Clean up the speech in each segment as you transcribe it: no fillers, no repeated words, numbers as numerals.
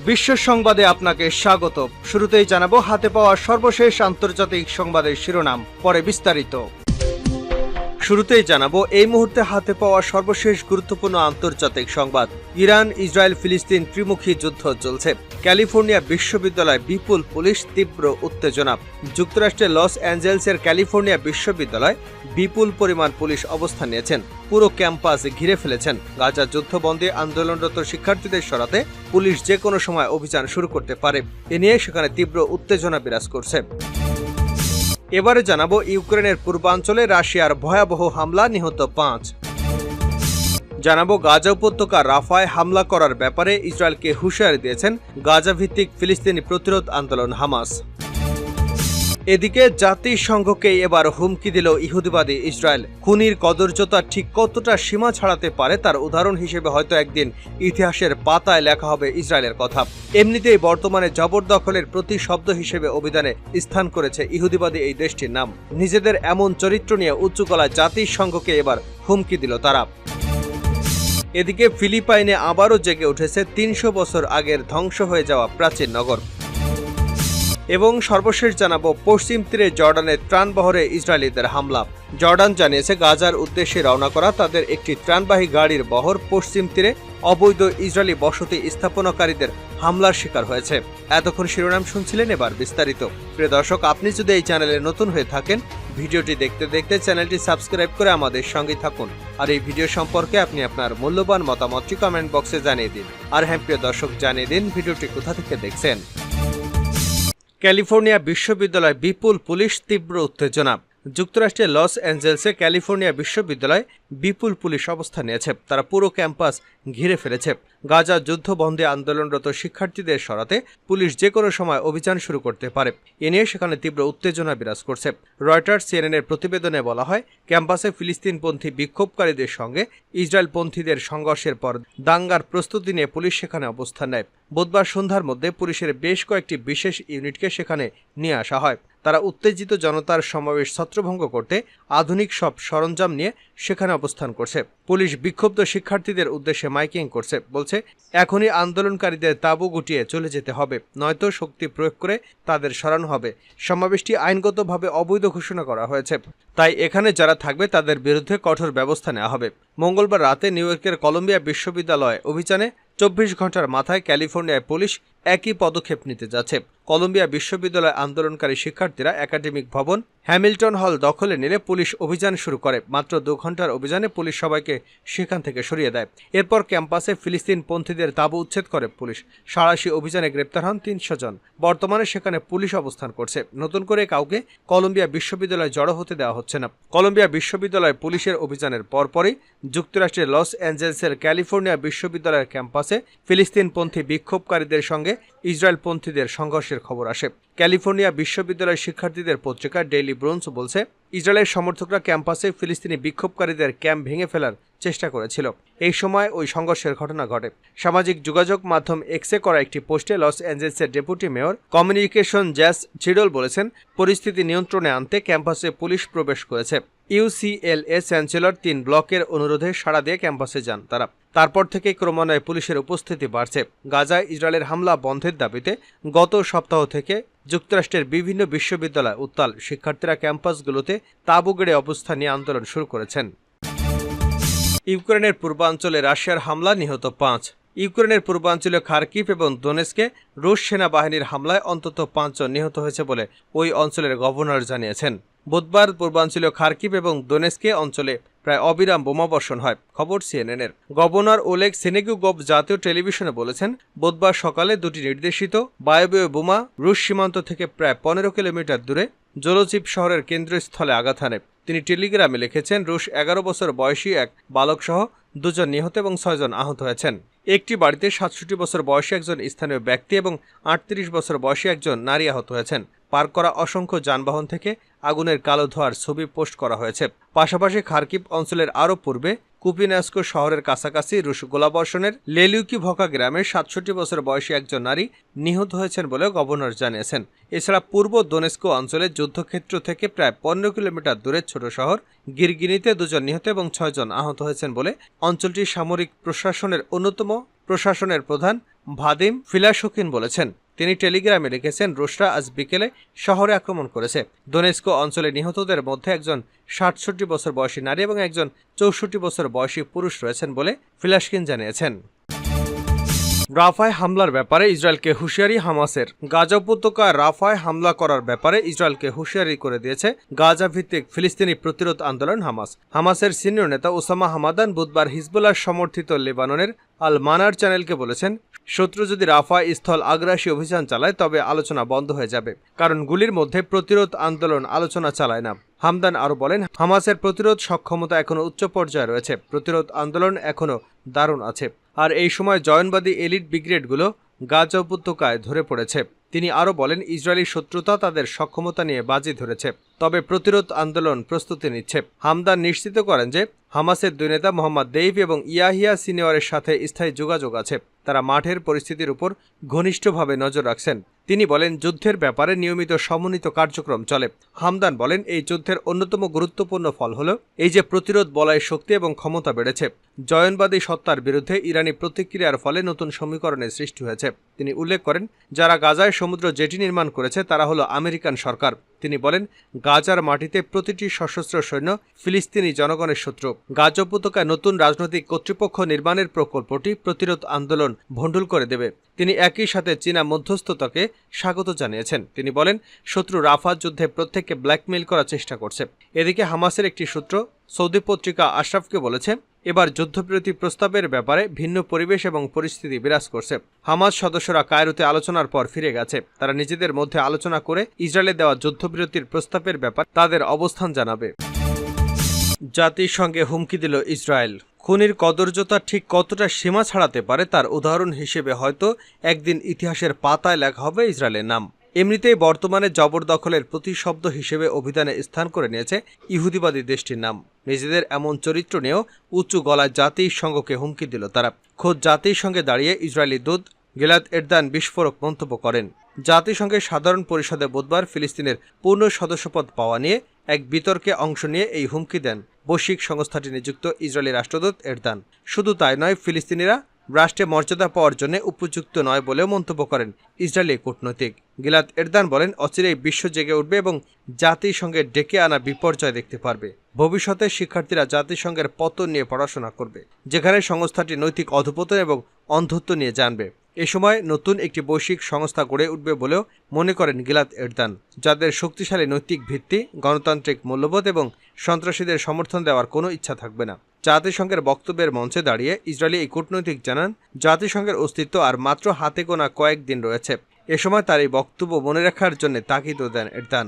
বিশ্ব সংবাদে আপনাকে স্বাগত। শুরুতেই জানাবো হাতে পাওয়া সর্বশেষ আন্তর্জাতিক সংবাদের শিরোনাম, পরে বিস্তারিত। শুরুতেই জানাবো এই মুহূর্তে হাতে পাওয়া সর্বশেষ গুরুত্বপূর্ণ আন্তর্জাতিক সংবাদ। ইরান ইসরায়েল ফিলিস্তিন ত্রিমুখী যুদ্ধ চলছে। ক্যালিফোর্নিয়া বিশ্ববিদ্যালয়ে বিপুল পুলিশ, তীব্র উত্তেজনা। যুক্তরাষ্ট্রের লস অ্যাঞ্জেলেসের ক্যালিফোর্নিয়া বিশ্ববিদ্যালয়ে বিপুল পরিমাণ পুলিশ অবস্থান নিয়েছেন, পুরো ক্যাম্পাস ঘিরে ফেলেছেন। গাজা যুদ্ধবন্দী আন্দোলনরত শিক্ষার্থীদের সরাতে পুলিশ যে কোনো সময় অভিযান শুরু করতে পারে, এ নিয়ে সেখানে তীব্র উত্তেজনা বিরাজ করছে। এবারে জানাবো ইউক্রেনের পূর্বাঞ্চলে রাশিয়ার ভয়াবহ হামলা, নিহত 5। জানাবো গাজা উপত্যকা রাফায় হামলা করার ব্যাপারে ইসরায়েলকে হুঁশিয়ারি দিয়েছেন গাজা ভিত্তিক ফিলিস্তিনি প্রতিরোধ আন্দোলন হামাস। এদিকে জাতিসংঘকে এবার হুমকি দিল ইহুদিবাদী ইসরায়েল। খুনির কদর্যতা ঠিক কতটা সীমা ছাড়াতে পারে তার উদাহরণ হিসেবে হয়তো একদিন ইতিহাসের পাতায় লেখা হবে ইসরায়েলের কথা। এমনিতেই বর্তমানে জবরদখলের প্রতি শব্দ হিসেবে অভিধানে স্থান করেছে ইহুদিবাদী এই দেশটির নাম। নিজেদের এমন চরিত্র নিয়ে উঁচু গলায় জাতিসংঘকে এবার হুমকি দিল তারা। এদিকে ফিলিপাইনে আবারও জেগে উঠেছে ৩০০ বছর আগের ধ্বংস হয়ে যাওয়া প্রাচীন নগর। এবং সর্বশেষ জানাবো পশ্চিম তীরে জর্ডানের ত্রাণবহরে ইসরায়েলিদের হামলা। জর্ডান জানিয়েছে গাজার উদ্দেশ্যে রওনা করা তাদের একটি ত্রাণবাহী গাড়ির বহর পশ্চিম তীরে অবৈধ ইসরায়েলি বসতি স্থাপনকারীদের হামলার শিকার হয়েছে। এতক্ষণ শিরোনাম শুনছিলেন, এবার বিস্তারিত। প্রিয় দর্শক, আপনি যদি এই চ্যানেলে নতুন হয়ে থাকেন, ভিডিওটি দেখতে দেখতে চ্যানেলটি সাবস্ক্রাইব করে আমাদের সঙ্গে থাকুন। আর এই ভিডিও সম্পর্কে আপনি আপনার মূল্যবান মতামতটি কমেন্ট বক্সে জানিয়ে দিন। আর হ্যাঁ প্রিয় দর্শক, জানিয়ে দিন ভিডিওটি কোথা থেকে দেখছেন। ক্যালিফোর্নিয়া বিশ্ববিদ্যালয়ে বিপুল পুলিশ, তীব্র উত্তেজনা। যুক্তরাষ্ট্রের লস অ্যাঞ্জেলেসে ক্যালিফোর্নিয়া বিশ্ববিদ্যালয়ে বিপুল পুলিশ অবস্থান নিয়েছে। তারা পুরো ক্যাম্পাস ঘিরে ফেলেছে। গাজা যুদ্ধবন্দী আন্দোলনরত শিক্ষার্থীদের সরাতে পুলিশ যে কোনো সময় অভিযান শুরু করতে পারে, এ নিয়ে সেখানে তীব্র উত্তেজনা বিরাজ করছে। রয়টার্স সিএনএনের প্রতিবেদনে বলা হয়, ক্যাম্পাসে ফিলিস্তিনপন্থী বিক্ষোভকারীদের সঙ্গে ইসরায়েলপন্থীদের সংঘর্ষের পর দাঙ্গার প্রস্তুতি নিয়ে পুলিশ সেখানে অবস্থান নেয়। বুধবার সন্ধ্যার মধ্যে পুলিশের বেশ কয়েকটি বিশেষ ইউনিটকে সেখানে নিয়ে আসা হয়। তারা উত্তেজিত জনতার সমাবেশ ছত্রভঙ্গ করতে আধুনিক সব সরঞ্জাম নিয়ে সেখানে অবস্থান করছে। পুলিশ বিক্ষুব্ধ শিক্ষার্থীদের উদ্দেশ্যে মাইকিং করছে, বলছে এখনই আন্দোলনকারীদের তাঁবু গুটিয়ে চলে যেতে হবে, নয়তো শক্তি প্রয়োগ করে তাদের সরানো হবে। সমাবেশটি আইনগতভাবে অবৈধ ঘোষণা করা হয়েছে, তাই এখানে যারা থাকবে তাদের বিরুদ্ধে কঠোর ব্যবস্থা নেওয়া হবে। মঙ্গলবার রাতে নিউ ইয়র্কের কলম্বিয়া বিশ্ববিদ্যালয়ে অভিযানে 24 ঘন্টার মাথায় ক্যালিফোর্নিয়ায় পুলিশ একই পদক্ষেপ নিতে যাচ্ছে। কলম্বিয়া বিশ্ববিদ্যালয় আন্দোলনকারী শিক্ষার্থীরা একাডেমিক ভবন হ্যামিল্টন হল দখলে নিলে পুলিশ অভিযান শুরু করে। মাত্র 2 ঘন্টার অভিযানে পুলিশ সবাইকে সেখান থেকে সরিয়ে দেয়। এরপর ক্যাম্পাসে ফিলিস্তিনপন্থীদের তাঁবু উচ্ছেদ করে পুলিশ। সাঁড়াশি অভিযানে গ্রেপ্তার হন 300 জন। বর্তমানে সেখানে পুলিশ অবস্থান করছে। নতুন করে কাউকে কলম্বিয়া বিশ্ববিদ্যালয়ে জড়ো হতে দেওয়া হচ্ছে না। কলম্বিয়া বিশ্ববিদ্যালয় পুলিশের অভিযানের পরপরই যুক্তরাষ্ট্রের লস অ্যাঞ্জেলেসের ক্যালিফোর্নিয়া বিশ্ববিদ্যালয়ের ক্যাম্পাসে ফিলিস্তিনপন্থী বিক্ষোভকারীদের সঙ্গে ইসরায়েলপন্থীদের সংঘর্ষের খবর আসে। ক্যালিফোর্নিয়া বিশ্ববিদ্যালয়ের শিক্ষার্থীদের পত্রিকা ডেইলি ব্রোঞ্চ বলছে, ইসরায়েলের সমর্থকরা ক্যাম্পাসে ফিলিস্তিনি বিক্ষোভকারীদের ক্যাম্প ভেঙে ফেলার চেষ্টা করেছিল। এই সময় ওই সংঘর্ষের ঘটনা ঘটে। সামাজিক যোগাযোগ মাধ্যম এক্সে করা একটি পোস্টে লস অ্যাঞ্জেলেসের deputy mayor communication Zach Seidl বলেছেন, পরিস্থিতি নিয়ন্ত্রণে আনতে ক্যাম্পাসে পুলিশ প্রবেশ করেছে। ইউসিএলএ চ্যান্সেলর 3 ব্লকের অনুরোধে সাড়া দিয়ে ক্যাম্পাসে যান তারা। তারপর থেকে ক্রমান্বয়ে পুলিশের উপস্থিতি বাড়ছে। গাজায় ইসরায়েলের হামলা বন্ধের দাবিতে গত সপ্তাহ থেকে যুক্তরাষ্ট্রের বিভিন্ন বিশ্ববিদ্যালয় উত্তাল। শিক্ষার্থীরা ক্যাম্পাসগুলোতে তাঁবু গেড়ে অবস্থান নিয়ে আন্দোলন শুরু করেছেন। ইউক্রেনের পূর্বাঞ্চলে রাশিয়ার হামলা, নিহত 5। ইউক্রেনের পূর্বাঞ্চলীয় খার্কিভ এবং দোনেস্কে রুশ সেনাবাহিনীর হামলায় অন্তত 5 জন নিহত হয়েছে বলে ওই অঞ্চলের গভর্নর জানিয়েছেন। বুধবার পূর্বাঞ্চলীয় খার্কিভ এবং দোনেস্কে অঞ্চলে প্রায় অবিরাম বোমাবর্ষণ হয়। খবর সিএনএনের। গভর্নর ওলেগ সেনেগুগভ জাতীয় টেলিভিশনে বলেছেন, বুধবার সকালে 2টি নির্দেশিত বায়বীয় বোমা রুশ সীমান্ত থেকে প্রায় 15 কিলোমিটার দূরে জোলোচিপ শহরের কেন্দ্রস্থলে আঘাত হানে। তিনি টেলিগ্রামে লিখেছেন, রুশ 11 বছর বয়সী এক বালকসহ 2 জন নিহত এবং 6 জন আহত হয়েছেন। একটি বাড়িতে 67 বছর বয়সী একজন স্থানীয় ব্যক্তি এবং 38 বছর বয়সী একজন নারী আহত হয়েছেন। পার করা অসংখ্য যানবাহন থেকে আগুনের কালো ধোঁয়ার ছবি পোস্ট করা হয়েছে। পাশাপাশি খার্কিভ অঞ্চলের আরও পূর্বে কুপিয়ানস্ক শহরের কাছাকাছি রুশ গোলাবর্ষণের লেলিউকিভকা গ্রামের 67 বছর বয়সী একজন নারী নিহত হয়েছেন বলে গভর্নর জানিয়েছেন। এছাড়া পূর্ব দোনেস্ক অঞ্চলের যুদ্ধক্ষেত্র থেকে প্রায় 15 কিলোমিটার দূরের ছোট শহর গিরগিনিতে 2 জন নিহত এবং 6 জন আহত হয়েছেন বলে অঞ্চলটির সামরিক প্রশাসনের অন্যতম প্রশাসনের প্রধান ভাদিম ফিলাশোকিন বলেছেন। তিনি টেলিগ্রামে লিখেছেন, রুশরা আজ বিকেলে শহরে আক্রমণ করেছে। দোনেস্কো অঞ্চলে নিহতদের মধ্যে একজন ৬৭ বছর বয়সী নারী এবং একজন ৬৪ বছর বয়সী পুরুষ রয়েছেন বলে ফিলাশকিন জানিয়েছেন। রাফায় হামলার ব্যাপারে ইসরায়েলকে হুঁশিয়ারি হামাসের। গাজা উপত্যকায় রাফায় হামলা করার ব্যাপারে ইসরায়েলকে হুঁশিয়ারি করে দিয়েছে গাজা ভিত্তিক ফিলিস্তিনি প্রতিরোধ আন্দোলন হামাস। হামাসের সিনিয়র নেতা ওসামা হামাদান বুধবার হিজবুল্লাহ সমর্থিত লেবাননের আল মানার চ্যানেলকে বলেছেন, শত্রু যদি রাফায় স্থল আগ্রাসী অভিযান চালায় তবে আলোচনা বন্ধ হয়ে যাবে, কারণ গুলির মধ্যে প্রতিরোধ আন্দোলন আলোচনা চালায় না। হামদান আরও বলেন, হামাসের প্রতিরোধ সক্ষমতা এখনও উচ্চ পর্যায়ে রয়েছে, প্রতিরোধ আন্দোলন এখনও দারুণ আছে, আর এই সময় জয়নবাদী এলিট ব্রিগেডগুলো গাজা উপত্যকায় ধরে পড়েছে। তিনি আরও বলেন, ইসরায়েলি শত্রুতা তাদের সক্ষমতা নিয়ে বাজি ধরেছে, তবে প্রতিরোধ আন্দোলন প্রস্তুতি নিচ্ছে। হামদান নিশ্চিত করেন যে হামাসের দুই নেতা মোহাম্মদ দেইফ এবং ইয়াহিয়া সিনিয়রের সাথে স্থায়ী যোগাযোগ আছে। তারা মাঠের পরিস্থিতির উপর ঘনিষ্ঠভাবে নজর রাখছেন। তিনি বলেন, যুদ্ধের ব্যাপারে নিয়মিত সমন্বিত কার্যক্রম চলে। হামদান বলেন, এই যুদ্ধের অন্যতম গুরুত্বপূর্ণ ফল হল এই যে প্রতিরোধ বলয় শক্তি এবং ক্ষমতা বেড়েছে। জয়নবাদী সত্তার বিরুদ্ধে ইরানি প্রতিক্রিয়ার ফলে নতুন সমীকরণের সৃষ্টি হয়েছে। তিনি উল্লেখ করেন, যারা গাজায় সমুদ্র জেটি নির্মাণ করেছে তারা হলো আমেরিকান সরকার। তিনি বলেন, গাজার মাটিতে প্রতিটি সশস্ত্র সৈন্য ফিলিস্তিনি জনগণের শত্রু। গাজা উপত্যকায় নতুন রাজনৈতিক কর্তৃপক্ষ নির্মাণের প্রকল্পটি প্রতিরোধ আন্দোলন ভণ্ডুল করে দেবে। তিনি একই সাথে চীনা মধ্যস্থতাকে স্বাগত জানিয়েছেন। তিনি বলেন, শত্রু রাফা যুদ্ধে প্রত্যেককে ব্ল্যাকমেইল করার চেষ্টা করছে। এদিকে হামাসের একটি সূত্র সৌদি পত্রিকা আশরাফকে বলেছে, এবার যুদ্ধবিরতি প্রস্তাবের ব্যাপারে ভিন্ন পরিবেশ এবং পরিস্থিতি বিরাজ করছে। হামাস সদস্যরা কায়রোতে আলোচনার পর ফিরে গেছে। তারা নিজেদের মধ্যে আলোচনা করে ইসরায়েলে দেওয়া যুদ্ধবিরতির প্রস্তাবের ব্যাপারে তাদের অবস্থান জানাবে। জাতিসংঘে হুমকি দিল ইসরায়েল। খুনির কদর্যতা ঠিক কতটা সীমা ছাড়াতে পারে তার উদাহরণ হিসেবে হয়তো একদিন ইতিহাসের পাতায় লেখা হবে ইসরায়েলের নাম। এমনিতেই বর্তমানে জবরদখলের প্রতিশব্দ হিসেবে অভিধানে স্থান করে নিয়েছে ইহুদিবাদী দেশটির নাম। নিজেদের এমন চরিত্র নিয়েও উঁচু গলায় জাতিসংঘকে হুমকি দিল তারা। খোদ জাতিসংঘে দাঁড়িয়ে ইসরায়েলি দূত গিলাদ এরদান বিস্ফোরক মন্তব্য করেন। জাতিসংঘের সাধারণ পরিষদে বুধবার ফিলিস্তিনের পূর্ণ সদস্যপদ পাওয়া নিয়ে এক বিতর্কে অংশ নিয়ে এই হুমকি দেন বৈশ্বিক সংস্থাটি নিযুক্ত ইসরায়েলি রাষ্ট্রদূত এরদান। শুধু তাই নয়, ফিলিস্তিনিরা রাষ্ট্রে মর্যাদা পাওয়ার জন্য উপযুক্ত নয় বলেও মন্তব্য করেন ইসরায়েলি কূটনৈতিক। গিলাদ এরদান বলেন, অচিরেই বিশ্ব জেগে উঠবে এবং জাতিসংঘের ডেকে আনা বিপর্যয় দেখতে পারবে। ভবিষ্যতে শিক্ষার্থীরা জাতিসংঘের পতন নিয়ে পড়াশোনা করবে, যেখানে সংস্থাটি নৈতিক অধঃপতন এবং অন্ধত্ব নিয়ে জানবে। এ সময় নতুন একটি বৈশ্বিক সংস্থা গড়ে উঠবে বলেও মনে করেন গিলাদ এরদান, যাদের শক্তিশালী নৈতিক ভিত্তি, গণতান্ত্রিক মূল্যবোধ এবং সন্ত্রাসীদের সমর্থন দেওয়ার কোনো ইচ্ছা থাকবে না। জাতিসংঘের বক্তব্যের মঞ্চে দাঁড়িয়ে ইসরায়েলি এই কূটনৈতিক জানান, জাতিসংঘের অস্তিত্ব আর মাত্র হাতে গোনা কয়েকদিন রয়েছে। এ সময় তার এই বক্তব্য মনে রাখার জন্য তাগিদও দেন এরদান।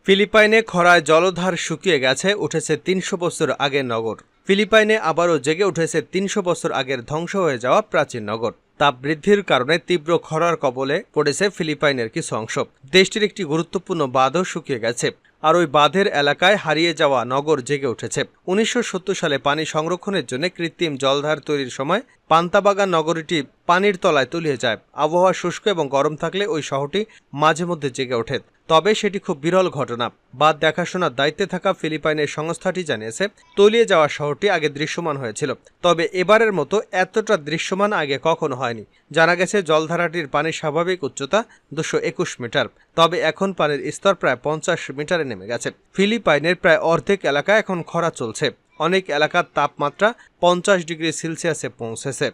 ফিলিপাইনে খরায় জলধার শুকিয়ে গেছে, উঠেছে ৩০০ বছর আগের নগর। ফিলিপাইনে আবারও জেগে উঠেছে ৩০০ বছর আগের ধ্বংস হয়ে যাওয়া প্রাচীন নগর। তাপ বৃদ্ধির কারণে তীব্র খরার কবলে পড়েছে ফিলিপাইনের কিছু অংশ। দেশটির একটি গুরুত্বপূর্ণ বাঁধও শুকিয়ে গেছে, আর ওই বাঁধের এলাকায় হারিয়ে যাওয়া নগর জেগে উঠেছে। ১৯৭০ সালে পানি সংরক্ষণের জন্য কৃত্রিম জলধার তৈরির সময় পান্তাবাগান নগরীটি পানির তলায় তলিয়ে যায়। আবহাওয়া শুষ্ক এবং গরম থাকলে ওই শহরটি মাঝে মধ্যে জেগে ওঠে, তবে সেটি খুব বিরল ঘটনা। বাঁধ দেখাশোনার দায়িত্বে থাকা ফিলিপাইনের সংস্থাটি জানিয়েছে, তলিয়ে যাওয়া শহরটি আগে দৃশ্যমান হয়েছিল, তবে এবারের মতো এতটা দৃশ্যমান আগে কখনো হয়নি। জানা গেছে, জলধারাটির পানির স্বাভাবিক উচ্চতা ২২১ মিটার, তবে এখন পানির স্তর প্রায় ৫০ মিটারে নেমে গেছে। ফিলিপাইনের প্রায় অর্ধেক এলাকায় এখন খরা চলছে। অনেক এলাকার তাপমাত্রা ৫০ ডিগ্রি সেলসিয়াসে পৌঁছেছে।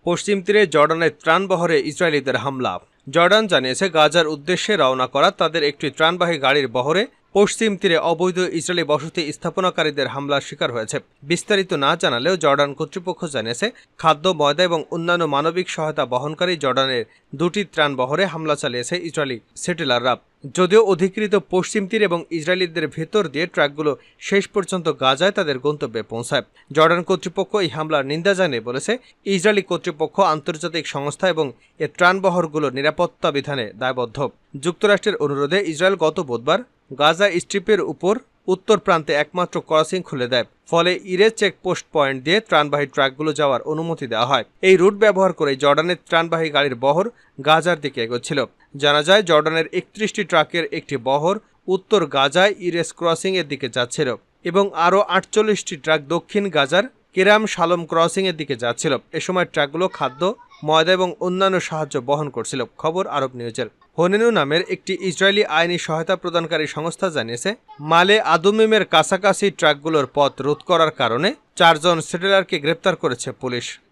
পশ্চিম তীরে জর্ডানের ত্রাণবহরে ইসরায়েলিদের হামলা। জর্ডান জানিয়েছে, গাজার উদ্দেশ্যে রওনা করা তাদের একটি ত্রাণবাহী গাড়ির বহরে পশ্চিম তীরে অবৈধ ইসরায়েলি বসতি স্থাপনাকারীদের হামলার শিকার হয়েছে। বিস্তারিত না জানালেও জর্ডান কর্তৃপক্ষ জানিয়েছে, খাদ্য, ময়দা এবং অন্যান্য মানবিক সহায়তা বহনকারী জর্ডানের দুটি ত্রাণবহরে হামলা চালিয়েছে ইসরায়েলি সেটেলাররা। যদিও অধিকৃত পশ্চিম তীর এবং ইসরায়েলিদের ভেতর দিয়ে ট্রাকগুলো শেষ পর্যন্ত গাজায় তাদের গন্তব্যে পৌঁছায়। জর্ডান কর্তৃপক্ষ এই হামলার নিন্দা জানিয়ে বলেছে, ইসরায়েলি কর্তৃপক্ষ আন্তর্জাতিক সংস্থা এবং এ ত্রাণবহরগুলোর নিরাপত্তা বিধানে দায়বদ্ধ। যুক্তরাষ্ট্রের অনুরোধে ইসরায়েল গত বুধবার গাজা স্ট্রিপের উপর উত্তর প্রান্তে একমাত্র ক্রসিং খুলে দেয়, ফলে ইরেজ চেকপোস্ট পয়েন্ট দিয়ে ত্রাণবাহী ট্রাকগুলো যাওয়ার অনুমতি দেওয়া হয়। এই রুট ব্যবহার করে জর্ডানের ত্রাণবাহী গাড়ির বহর গাজার দিকে এগোচ্ছিল। জানা যায়, জর্ডানের ৩১টি ট্রাকের একটি বহর উত্তর গাজায় ইরেজ ক্রসিং এর দিকে যাচ্ছিল এবং আরও ৪৮টি ট্রাক দক্ষিণ গাজার কিরাম শালম ক্রসিং এর দিকে যাচ্ছিল। এ সময় ট্রাকগুলো খাদ্য, ময়দা এবং অন্যান্য সাহায্য বহন করছিল। খবর আরব নিউজের। হোনেনু নামের একটি ইসরায়েলি আইনি সহায়তা প্রদানকারী সংস্থা জানিয়েছে, মালে আদুমিমের কাছাকাছি ট্রাকগুলোর পথ রোধ করার কারণে 4 জন সেটেলারকে গ্রেপ্তার করেছে পুলিশ।